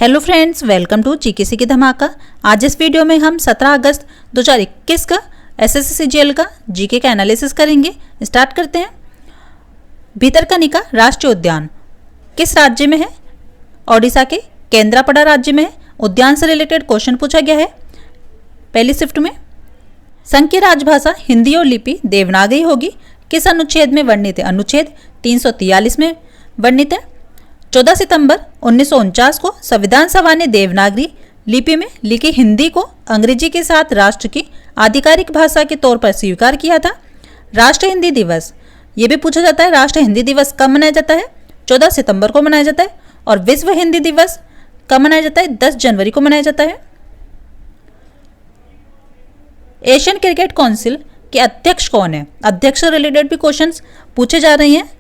Hello friends, welcome to GK की धमाका। आज इस वीडियो में हम 17 अगस्त 2021 का एसएससी सीजीएल का जीके का एनालिसिस करेंगे। स्टार्ट करते हैं। भितरकनिका राष्ट्रीय उद्यान किस राज्य में है? ओडिशा के केंद्रापड़ा राज्य में है। उद्यान से रिलेटेड क्वेश्चन पूछा गया है पहली शिफ्ट में। संघ की राजभाषा हिंदी और लिपि देवनागरी होगी। किस अनुच्छेद में वर्णित है? अनुच्छेद 343 में वर्णित है। 14 सितंबर 1949 को संविधान सभा ने देवनागरी लिपि में लिखी हिंदी को अंग्रेजी के साथ राष्ट्र की आधिकारिक भाषा के तौर पर स्वीकार किया था। राष्ट्रीय हिंदी दिवस, ये भी पूछा जाता है, राष्ट्रीय हिंदी दिवस कब मनाया जाता है? 14 सितंबर को मनाया जाता है। और विश्व हिंदी दिवस कब मनाया जाता है? 10 जनवरी को मनाया जाता है। एशियन क्रिकेट काउंसिल के अध्यक्ष कौन है? अध्यक्ष से रिलेटेड भी क्वेश्चंस पूछे जा रहे हैं।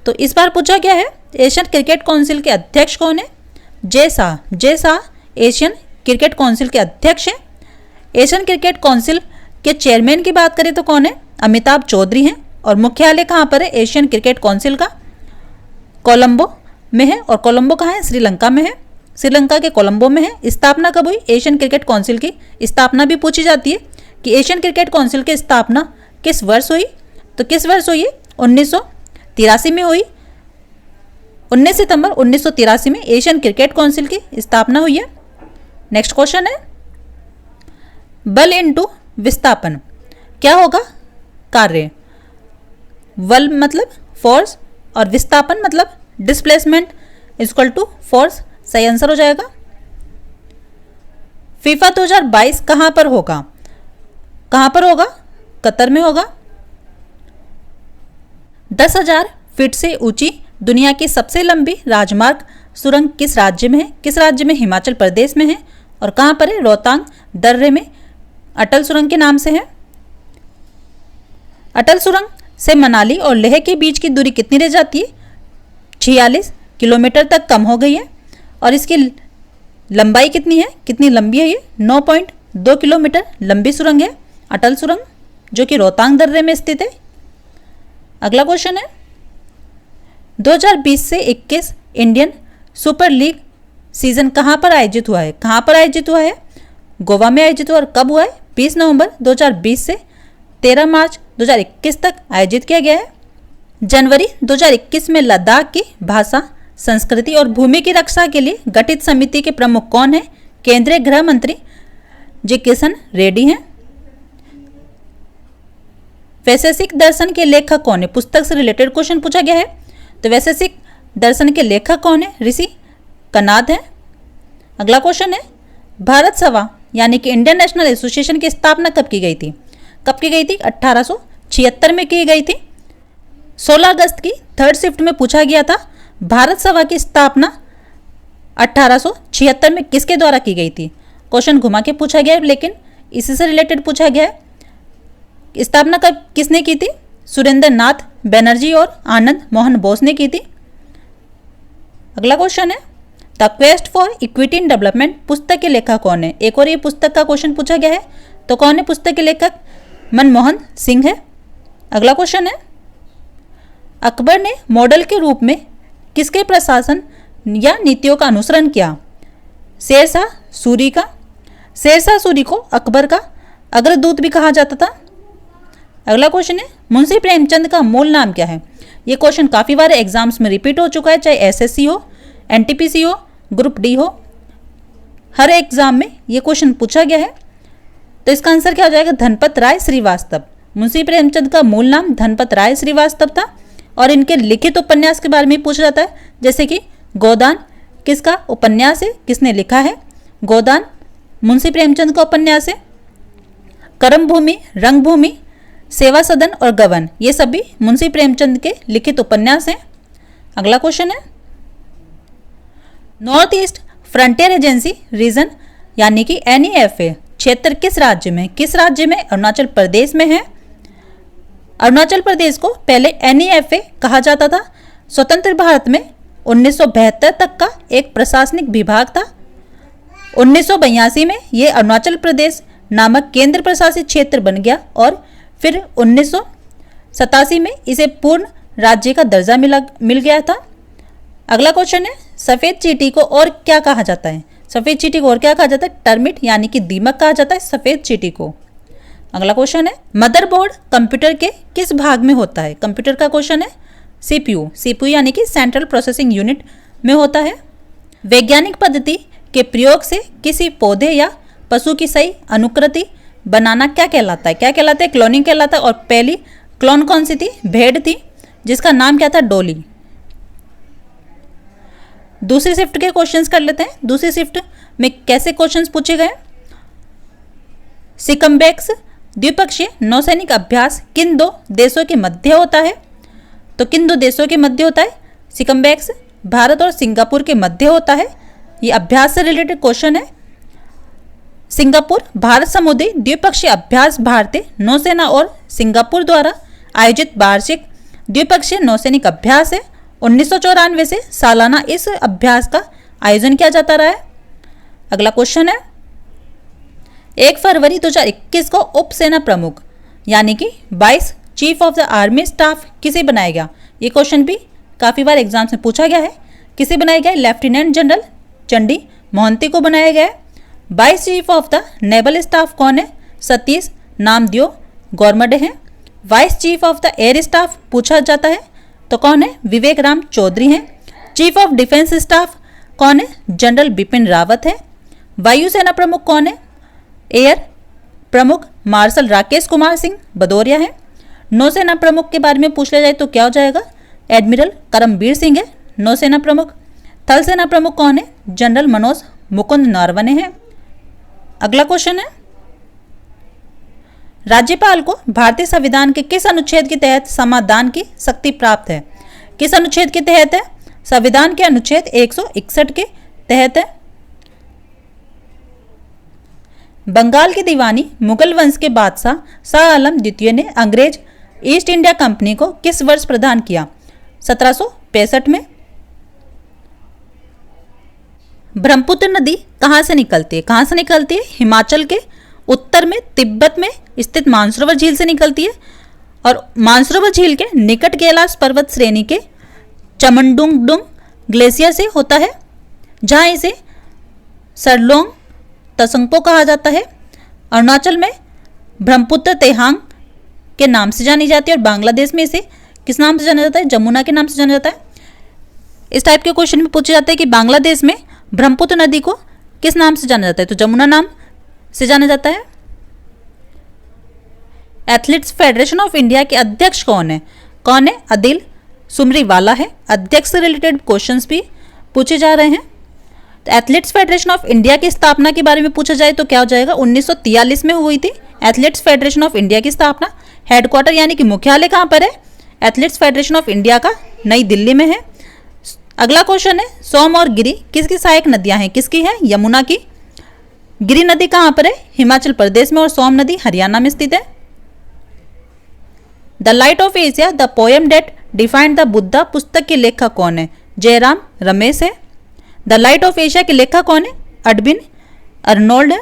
तो इस बार पूछा गया है एशियन क्रिकेट काउंसिल के अध्यक्ष कौन है? Jay Shah Asian cricket council के अध्यक्ष हैं। एशियन क्रिकेट काउंसिल के चेयरमैन की बात करें तो कौन है? अमिताभ चौधरी हैं। और मुख्यालय कहाँ पर है एशियन क्रिकेट काउंसिल का? कोलंबो में है। और कोलंबो कहाँ है? श्रीलंका में है। श्रीलंका के कोलंबो में है। स्थापना कब हुई एशियन क्रिकेट काउंसिल की? स्थापना भी पूछी जाती है कि एशियन क्रिकेट काउंसिल की स्थापना किस वर्ष हुई? तो किस वर्ष हुई? 1983 में हुई। 19 सितंबर 1983 में एशियन क्रिकेट काउंसिल की स्थापना हुई है। नेक्स्ट क्वेश्चन है, बल इनटू विस्थापन क्या होगा? कार्य। बल मतलब फोर्स और विस्थापन मतलब डिस्प्लेसमेंट इक्वल टू फोर्स। सही आंसर हो जाएगा। फीफा 2022 कहां पर होगा? कहां पर होगा? कतर में होगा। 10,000 फीट से ऊंची दुनिया की सबसे लंबी राजमार्ग सुरंग किस राज्य में है? किस राज्य में? हिमाचल प्रदेश में है। और कहां पर है? रोहतांग दर्रे में अटल सुरंग के नाम से है। अटल सुरंग से मनाली और लेह के बीच की दूरी कितनी रह जाती है? 46 किलोमीटर तक कम हो गई है। और इसकी लंबाई कितनी है? कितनी लंबी है ये? 9.2 किलोमीटर लंबी सुरंग है अटल सुरंग, जो कि रोहतांग दर्रे में स्थित है। अगला क्वेश्चन है, 2020 से 21 इंडियन सुपर लीग सीजन कहां पर आयोजित हुआ है? कहां पर आयोजित हुआ है? गोवा में आयोजित हुआ। और कब हुआ है? 20 नवंबर 2020 से 13 मार्च 2021 तक आयोजित किया गया है। जनवरी 2021 में लद्दाख की भाषा, संस्कृति और भूमि की रक्षा के लिए गठित समिति के प्रमुख कौन है? केंद्रीय गृह मंत्री जी किशन रेड्डी हैं। वैशेषिक दर्शन के लेखक कौन है? पुस्तक से रिलेटेड क्वेश्चन पूछा गया है। तो वैशेषिक दर्शन के लेखक कौन है? ऋषि कनाद है। अगला क्वेश्चन है, भारत सभा यानी कि इंडियन नेशनल एसोसिएशन की स्थापना कब की गई थी? कब की गई थी? 1876 में की गई थी। 16 अगस्त की थर्ड शिफ्ट में पूछा गया था भारत सभा की स्थापना 1876 में किसके द्वारा की गई थी? क्वेश्चन घुमा के पूछा गया है, लेकिन इसी से रिलेटेड पूछा गया है। स्थापना कब किसने की थी? सुरेंद्र नाथ बनर्जी और आनंद मोहन बोस ने की थी। अगला क्वेश्चन है, the quest for equity in development पुस्तक के लेखक कौन है? एक और ये पुस्तक का क्वेश्चन पूछा गया है। तो कौन है पुस्तक के लेखक? मनमोहन सिंह है। अगला क्वेश्चन है, अकबर ने मॉडल के रूप में किसके प्रशासन या नीतियों का अनुसरण किया? शेरशाह सूरी का। शेरशाह सूरी को अकबर का अग्रदूत भी कहा जाता था। अगला क्वेश्चन है, मुंशी प्रेमचंद का मूल नाम क्या है? ये क्वेश्चन काफ़ी बार एग्जाम्स में रिपीट हो चुका है, चाहे एसएससी हो, एनटीपीसी हो, ग्रुप डी हो, हर एग्जाम में ये क्वेश्चन पूछा गया है। तो इसका आंसर क्या हो जाएगा? धनपत राय श्रीवास्तव। मुंशी प्रेमचंद का मूल नाम धनपत राय श्रीवास्तव था। और इनके लिखित उपन्यास के बारे में पूछा जाता है, जैसे कि गोदान किसका उपन्यास है? किसने लिखा है? गोदान मुंशी प्रेमचंद का उपन्यास है। कर्मभूमि, रंगभूमि, सेवा सदन और गबन, ये सभी मुंशी प्रेमचंद के लिखित उपन्यास हैं। अगला क्वेश्चन है, north east frontier agency region यानी कि NEFA क्षेत्र किस राज्य में? किस राज्य में? अरुणाचल प्रदेश में है। अरुणाचल प्रदेश को पहले NEFA कहा जाता था। स्वतंत्र भारत में 1972 तक का एक प्रशासनिक विभाग था। 1982 में ये अरुणाचल प्रदेश नामक केंद्र प्रशासित क्षेत्र बन गया और फिर 1987 में इसे पूर्ण राज्य का दर्जा मिल गया था। अगला क्वेश्चन है, सफ़ेद चींटी को और क्या कहा जाता है? सफ़ेद चींटी को और क्या कहा जाता है? टर्मिट यानी कि दीमक कहा जाता है सफ़ेद चींटी को। अगला क्वेश्चन है, मदरबोर्ड कंप्यूटर के किस भाग में होता है? कंप्यूटर का क्वेश्चन है। सीपीयू, सीपीयू यानी कि सेंट्रल प्रोसेसिंग यूनिट में होता है। वैज्ञानिक पद्धति के प्रयोग से किसी पौधे या पशु की सही अनुकृति बनाना क्या कहलाता है? क्या कहलाता है? क्लोनिंग कहलाता है। और पहली क्लोन कौन सी थी? भेड़ थी, जिसका नाम क्या था? डोली। दूसरी शिफ्ट के क्वेश्चंस कर लेते हैं। दूसरी शिफ्ट में कैसे क्वेश्चंस पूछे गए? सिकम्बेक्स द्विपक्षीय नौसैनिक अभ्यास किन दो देशों के मध्य होता है? तो किन दो देशों के मध्य होता है? सिकम्बेक्स भारत और सिंगापुर के मध्य होता है। ये अभ्यास से रिलेटेड क्वेश्चन है। सिंगापुर भारत समुद्री द्विपक्षीय अभ्यास भारतीय नौसेना और सिंगापुर द्वारा आयोजित वार्षिक द्विपक्षीय नौसैनिक अभ्यास है। 1994 से सालाना इस अभ्यास का आयोजन किया जाता रहा है। अगला क्वेश्चन है, 1 फरवरी 2021 को उप सेना प्रमुख यानी कि 22 chief of the army staff किसे बनाया गया? ये क्वेश्चन भी काफ़ी बार एग्जाम्स में पूछा गया है। किसे बनाया गया? लेफ्टिनेंट जनरल चंडी मोहंती को बनाया गया है। 22 chief of the naval staff कौन है? सतीश नामदेव गौरमडे हैं। Vice chief of the air staff पूछा जाता है तो कौन है? विवेक राम चौधरी हैं। चीफ ऑफ डिफेंस स्टाफ कौन है? जनरल बिपिन रावत है। वायुसेना प्रमुख कौन है? एयर प्रमुख मार्शल राकेश कुमार सिंह भदौरिया है। नौसेना प्रमुख के बारे में पूछ लिया जाए तो क्या हो जाएगा? एडमिरल करमबीर सिंह है नौसेना प्रमुख। थल सेना प्रमुख कौन है? जनरल मनोज मुकुंद नरवणे हैं। अगला क्वेश्चन है, राज्यपाल को भारतीय संविधान के किस अनुच्छेद के तहत समाधान की शक्ति प्राप्त है? किस अनुच्छेद के तहत है? संविधान के अनुच्छेद 161 के तहत है। बंगाल की दीवानी मुगल वंश के बादशाह शाह आलम द्वितीय ने अंग्रेज ईस्ट इंडिया कंपनी को किस वर्ष प्रदान किया? 1765 में। ब्रह्मपुत्र नदी कहाँ से निकलती है? कहाँ से निकलती है? हिमाचल के उत्तर में तिब्बत में स्थित मानसरोवर झील से निकलती है। और मानसरोवर झील के निकट कैलाश पर्वत श्रेणी के चमनडुंगडुंग ग्लेशियर से होता है, जहाँ इसे सरलोंग तसंगपो कहा जाता है। अरुणाचल में ब्रह्मपुत्र तेहांग के नाम से जानी जाती है और बांग्लादेश में इसे किस नाम से जाना जाता है? जमुना के नाम से जाना जाता है। इस टाइप के क्वेश्चन में पूछे जाते हैं कि बांग्लादेश में ब्रह्मपुत्र नदी को किस नाम से जाना जाता है? तो जमुना नाम से जाना जाता है। एथलीट्स फेडरेशन ऑफ इंडिया के अध्यक्ष कौन है? कौन है? अदिल सुमरीवाला है। अध्यक्ष से रिलेटेड क्वेश्चंस भी पूछे जा रहे हैं। तो एथलीट्स फेडरेशन ऑफ इंडिया की स्थापना के बारे में पूछा जाए तो क्या हो जाएगा? 1943 में हुई थी एथलीट्स फेडरेशन ऑफ इंडिया की स्थापना। हेडक्वार्टर यानी कि मुख्यालय कहाँ पर है? एथलीट्स फेडरेशन ऑफ इंडिया का नई दिल्ली में है। अगला क्वेश्चन है, सोम और गिरी किसकी सहायक नदियां हैं? किसकी है? यमुना की। गिरी नदी कहाँ पर है? हिमाचल प्रदेश में। और सोम नदी हरियाणा में स्थित है। The light of Asia the poem that defined the Buddha पुस्तक के लेखक कौन है? जयराम रमेश है। द लाइट ऑफ एशिया के लेखक कौन है? एडविन अर्नोल्ड है।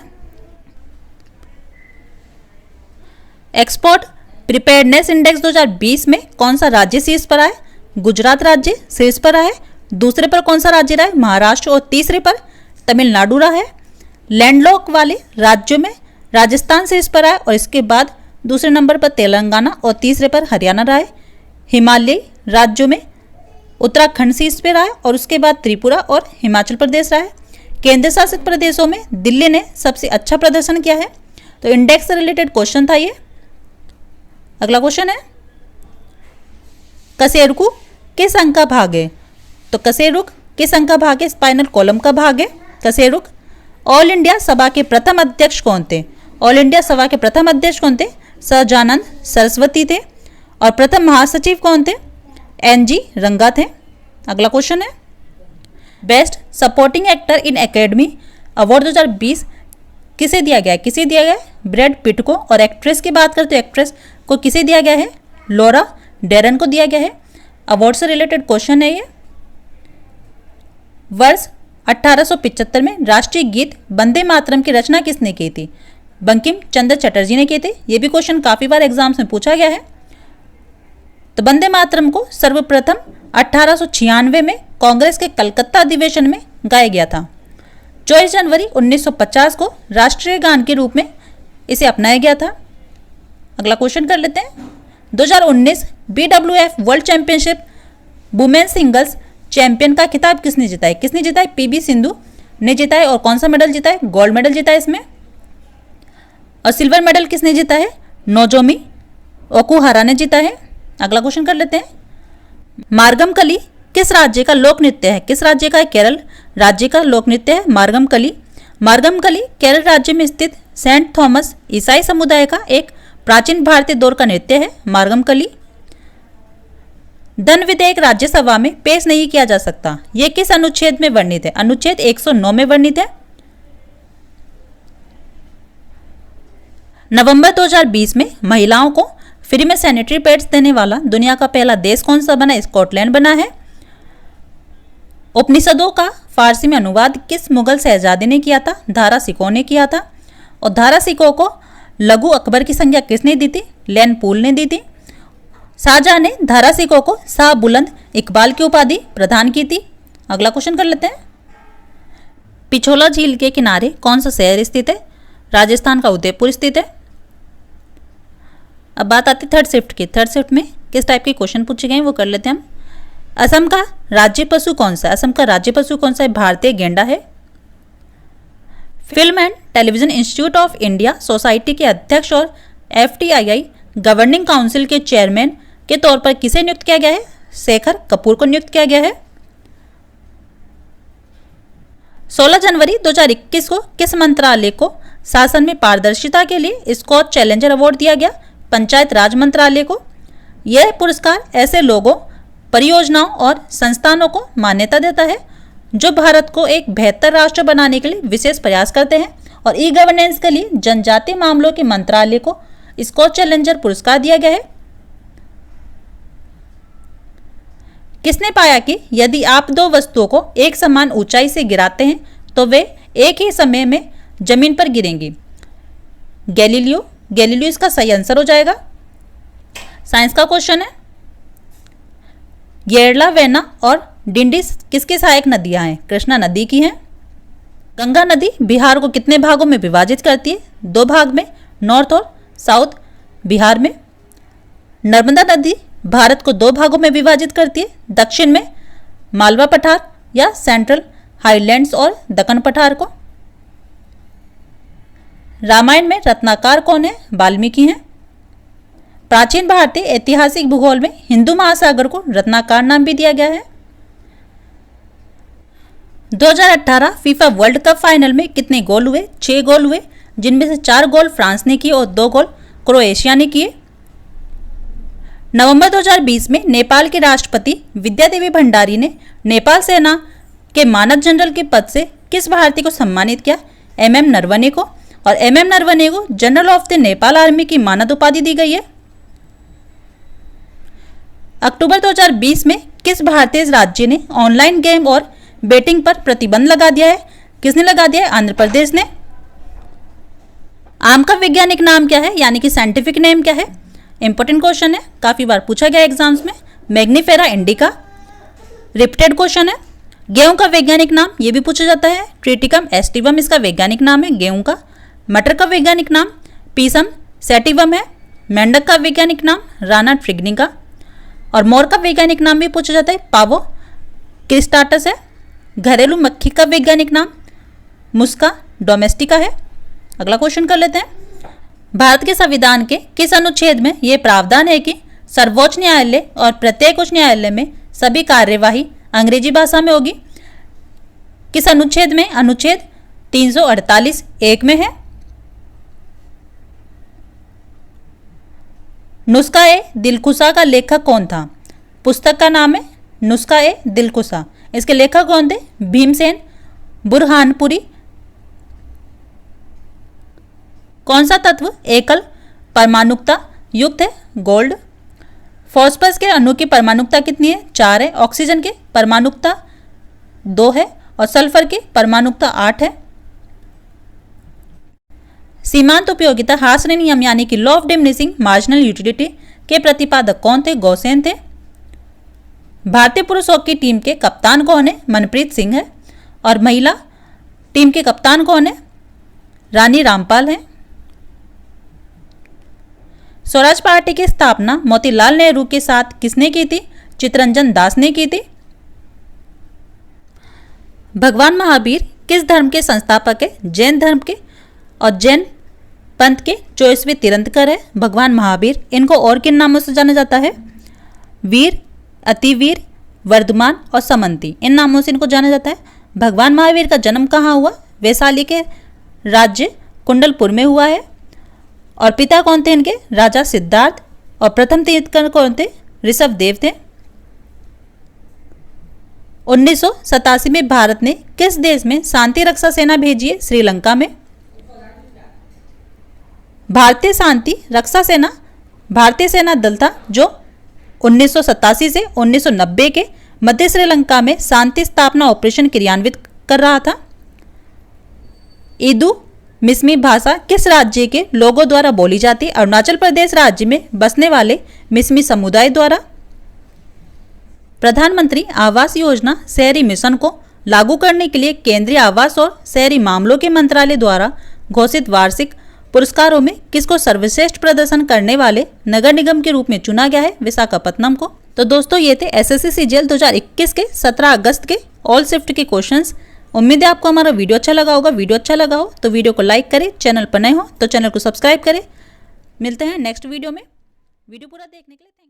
एक्सपोर्ट प्रिपेयर्डनेस इंडेक्स 2020 में कौन सा राज्य शीर्ष पर आया? गुजरात राज्य शीर्ष पर आया है। दूसरे पर कौन सा राज्य रहा है? महाराष्ट्र। और तीसरे पर तमिलनाडु रहा है। लैंडलॉक वाले राज्यों में राजस्थान शीर्ष पर आया और इसके बाद दूसरे नंबर पर तेलंगाना और तीसरे पर हरियाणा रहा है। हिमालयी राज्यों में उत्तराखंड शीर्ष पर रहा है और उसके बाद त्रिपुरा और हिमाचल प्रदेश रहा है। केंद्र शासित प्रदेशों में दिल्ली ने सबसे अच्छा प्रदर्शन किया है। तो इंडेक्स से रिलेटेड क्वेश्चन था ये। अगला क्वेश्चन है, कशेरुक किस अंग का भाग है? तो कशेरुक किस अंग का भाग है? स्पाइनल कॉलम का भाग है कशेरुक। ऑल इंडिया सभा के प्रथम अध्यक्ष कौन थे? ऑल इंडिया सभा के प्रथम अध्यक्ष कौन थे? सहजानंद सरस्वती थे। और प्रथम महासचिव कौन थे? NG रंगा थे। अगला क्वेश्चन है, best supporting actor in academy award 2020 किसे दिया गया है? किसे दिया गया है? ब्रैड पिट को। और एक्ट्रेस की बात करते हैं, एक्ट्रेस को किसे दिया गया है? लॉरा डेरन को दिया गया है। अवार्ड से रिलेटेड क्वेश्चन है ये। वर्ष 1875 में राष्ट्रीय गीत वंदे मातरम की रचना किसने की थी? बंकिम चंद्र चटर्जी ने किए थे। ये भी क्वेश्चन काफी बार एग्जाम्स में पूछा गया है। तो वंदे मातरम को सर्वप्रथम 1896 में कांग्रेस के कलकत्ता अधिवेशन में गाया गया था। 24 जनवरी 1950 को राष्ट्रीय गान के रूप में इसे अपनाया गया था। अगला क्वेश्चन कर लेते हैं। 2019 BWF world championship women singles champion का खिताब किसने जीता है? किसने जीता है? PB सिंधु ने जीता है। और कौन सा मेडल जीता है? गोल्ड मेडल जीता है इसमें। और सिल्वर मेडल किसने जीता है? नोजोमी ओकुहारा ने जीता है। अगला क्वेश्चन कर लेते हैं। मार्गम कली किस राज्य का लोक नृत्य है? किस राज्य का है? केरल राज्य का लोक नृत्य है मार्गम कली। मार्गम कली केरल राज्य में स्थित सेंट थॉमस ईसाई समुदाय का एक प्राचीन भारतीय दौर का नृत्य है मार्गम कली। धन विधेयक राज्यसभा में पेश नहीं किया जा सकता, यह किस अनुच्छेद में वर्णित है? अनुच्छेद 109 में वर्णित है। नवंबर 2020 में महिलाओं को फ्री में सैनिटरी पैड्स देने वाला दुनिया का पहला देश कौन सा बना? स्कॉटलैंड बना है। उपनिषदों का फारसी में अनुवाद किस मुगल शहजादे ने किया था? दारा शिकोह ने किया था। और दारा शिकोह को लघु अकबर की संज्ञा किसने दी थी? लैन पूल ने दी थी। शाहजहां ने दारा शिकोह को शाह बुलंद इकबाल की उपाधि प्रदान की थी। अगला क्वेश्चन कर लेते हैं। पिछोला झील के किनारे कौन सा शहर स्थित है? राजस्थान का उदयपुर स्थित है। अब बात आती है थर्ड शिफ्ट की। थर्ड शिफ्ट में किस टाइप के क्वेश्चन पूछे गए वो कर लेते हैं हम। असम का राज्य पशु कौन सा है? असम का राज्य पशु कौन सा है? भारतीय गेंडा है। Film and television institute of India society के अध्यक्ष और FTII गवर्निंग काउंसिल के चेयरमैन के तौर पर किसे नियुक्त किया गया है? शेखर कपूर को नियुक्त किया गया है। 16 जनवरी 2021 को किस मंत्रालय को शासन में पारदर्शिता के लिए स्कॉच चैलेंजर अवार्ड दिया गया? पंचायत राज मंत्रालय को। यह पुरस्कार ऐसे लोगों, परियोजनाओं और संस्थानों को मान्यता देता है जो भारत को एक बेहतर राष्ट्र बनाने के लिए विशेष प्रयास करते हैं। और ई गवर्नेंस के लिए जनजातीय मामलों के मंत्रालय को स्कॉच चैलेंजर पुरस्कार दिया गया है। किसने पाया कि यदि आप दो वस्तुओं को एक समान ऊंचाई से गिराते हैं तो वे एक ही समय में जमीन पर गिरेंगी? गैलीलियो। गैलीलियो इसका सही आंसर हो जाएगा। साइंस का क्वेश्चन है। येरला, वेना और डिंडिस किसकी सहायक नदियां हैं? कृष्णा नदी की हैं। गंगा नदी बिहार को कितने भागों में विभाजित करती है? 2 भाग में, नॉर्थ और साउथ बिहार में। नर्मदा नदी भारत को 2 भागों में विभाजित करती है, दक्षिण में मालवा पठार या सेंट्रल हाईलैंड्स और दक्कन पठार को। रामायण में रत्नाकर कौन है? वाल्मीकि हैं। प्राचीन भारतीय ऐतिहासिक भूगोल में हिंदू महासागर को रत्नाकर नाम भी दिया गया है। 2018 फीफा वर्ल्ड कप फाइनल में कितने गोल हुए? 6 गोल हुए, जिनमें से 4 गोल फ्रांस ने किए और 2 गोल क्रोएशिया ने किए। नवंबर 2020 में नेपाल के राष्ट्रपति विद्यादेवी भंडारी ने नेपाल सेना के मानद जनरल के पद से किस भारतीय को सम्मानित किया? MM नरवणे को। और MM नरवणे को general of the Nepal army की मानद उपाधि दी गई है। अक्टूबर 2020 में किस भारतीय राज्य ने ऑनलाइन गेम और बेटिंग पर प्रतिबंध लगा दिया है? किसने लगा दिया है? आंध्र प्रदेश ने। आम का वैज्ञानिक नाम क्या है, यानी कि साइंटिफिक नेम क्या है? इंपॉर्टेंट क्वेश्चन है, काफी बार पूछा गया एग्जाम्स में। Mangifera indica. रिपीटेड क्वेश्चन है। गेहूं का वैज्ञानिक नाम ये भी पूछा जाता है। ट्रिटिकम एस्टिवम इसका वैज्ञानिक नाम है गेहूं का। मटर का वैज्ञानिक नाम पीसम सैटिवम है। मेंढक का वैज्ञानिक नाम राना ट्रिग्निका। और मोर का वैज्ञानिक नाम भी पूछा जाता है, पावो क्रिस्टाटस है। घरेलू मक्खी का वैज्ञानिक नाम मुस्का डोमेस्टिका है। अगला क्वेश्चन कर लेते हैं। भारत के संविधान के किस अनुच्छेद में यह प्रावधान है कि सर्वोच्च न्यायालय और प्रत्येक उच्च न्यायालय में सभी कार्यवाही अंग्रेजी भाषा में होगी? किस अनुच्छेद में? अनुच्छेद 348(1) में है। नुस्खा ए दिलकुशा का लेखक कौन था? पुस्तक का नाम है नुस्खा ए दिलकुशा। इसके लेखक कौन थे? भीमसेन बुरहानपुरी। कौन सा तत्व एकल परमाणुकता युक्त है? गोल्ड। फॉस्फरस के अणु की परमाणुकता कितनी है? 4 है। ऑक्सीजन के परमाणुकता 2 है और सल्फर की परमाणुकता 8 है। सीमांत उपयोगिता हासनी नियम यानी कि law of diminishing marginal utility के प्रतिपादक कौन थे? गॉसेन थे। भारतीय पुरुष हॉकी टीम के कप्तान कौन है? मनप्रीत सिंह है। और महिला टीम के कप्तान कौन है? रानी रामपाल है। स्वराज पार्टी की स्थापना मोतीलाल नेहरू के साथ किसने की थी? चित्तरंजन दास ने की थी। भगवान महावीर किस धर्म के संस्थापक है? जैन धर्म के। और जैन पंथ के 24वें तीर्थंकर है भगवान महावीर। इनको और किन नामों से जाना जाता है? वीर, अतिवीर, वर्धमान और समंती, इन नामों से इनको जाना जाता है। भगवान महावीर का जन्म कहाँ हुआ? वैशाली के राज्य कुंडलपुर में हुआ है। और पिता कौन थे इनके? राजा सिद्धार्थ। और प्रथम तीर्थंकर कौन थे? ऋषभदेव थे। 1987 में भारत ने किस देश में शांति रक्षा सेना भेजी है? श्रीलंका में। भारतीय शांति रक्षा सेना भारतीय सेना दल था जो 1987 से 1990 के मध्य श्रीलंका में शांति स्थापना ऑपरेशन क्रियान्वित कर रहा था। इदू मिसमी भाषा किस राज्य के लोगों द्वारा बोली जाती है? अरुणाचल प्रदेश राज्य में बसने वाले मिसमी समुदाय द्वारा। प्रधानमंत्री आवास योजना शहरी मिशन को लागू करने के लिए केंद्रीय आवास और शहरी मामलों के मंत्रालय द्वारा घोषित वार्षिक पुरस्कारों में किसको सर्वश्रेष्ठ प्रदर्शन करने वाले नगर निगम के रूप में चुना गया है? विशाखापत्तनम को। तो दोस्तों ये थे एसएससी सीजीएल 2021 के 17 अगस्त के ऑल शिफ्ट के क्वेश्चंस। उम्मीद है आपको हमारा वीडियो अच्छा लगा होगा। वीडियो अच्छा लगा हो तो वीडियो को लाइक करें, चैनल पर नए हो तो चैनल को सब्सक्राइब करें। मिलते हैं नेक्स्ट वीडियो में। वीडियो पूरा देखने के लिए